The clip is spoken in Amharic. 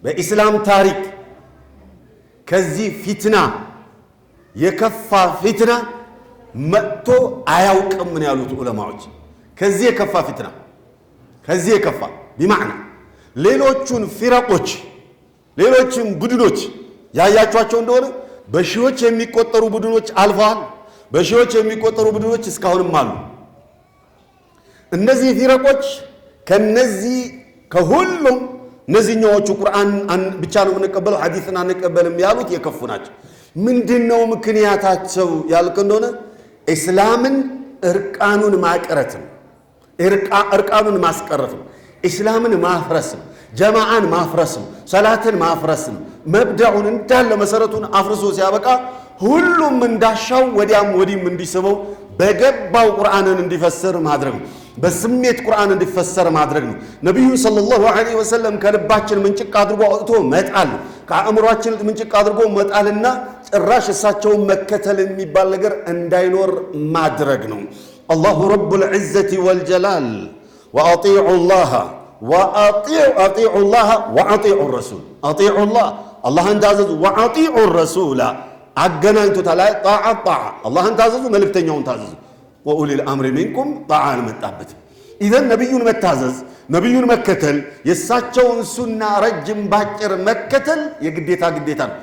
በኢስላም ታሪክ ከዚህ ፊትና የከፋ ፊትና መጥቶ አያውቅም ነው ያሉት ዑለማዎች። ከዚህ የከፋ ፊትና ከዚህ የከፋ بمعنى ሌሎቹን ፊረቆች ሌሎችን ቡድኖች ያያቻቸው እንደሆነ በሺዎች የሚቆጠሩ ቡድኖች አልፈዋል። በሺዎች የሚቆጠሩ ቡድኖች እስካሁንም አሉ። እነዚህ ፊረቆች ከነዚህ ከሁሉም እነዚህኞቹ ቁርአን ብቻ ነው የምንቀበለው ሐዲስን አንቀበልም ያሉት የከፉ ናቸው። ምንድነው ምክንያታቸው ያልከ እንደሆነ እስላምን እርቃኑን ማቀረት ነው፣ እርቃኑን ማስቀረት ነው፣ እስላምን ማፍረስ ነው፣ ጀማዓን ማፍረስ ነው፣ ሰላትን ማፍረስ ነው። መብደኡን እንዳለ መሰረቱን አፍርሶ ሲያበቃ ሁሉም እንዳሻው ወዲያም ወዲም እንዲስበው በገባው ቁርአንን እንዲፈሰር ማድረግ ነው። በስሜት ቁርአን እንዲፈሰር ማድረግ ነው። ነብዩ ሰለላሁ ዐለይሂ ወሰለም ከልባችን ምንጭቅ አድርጎ አውጥቶ መጣል፣ ከአእምሮአችን ምንጭቅ አድርጎ መጣልና ጭራሽ እሳቸውን መከተል የሚባል ነገር እንዳይኖር ማድረግ ነው። አላሁ ረቡል ዒዘቲ ወልጀላል ወአጢዑ ላህ ወአጢዑ ላህ ወአጢዑ ረሱል አጢዑ ላህ አላህን ታዘዙ፣ ወአጢዑ ረሱላ አገናኝቶታል። ጣዓ አላህን ታዘዙ፣ መልእክተኛውን ታዘዙ። ወኡሊል አምሪ ሚንኩም ጣዓ አልመጣበት። ኢዘን ነቢዩን መታዘዝ ነቢዩን መከተል የእሳቸውን ሱና ረጅም ባጭር መከተል የግዴታ ነው።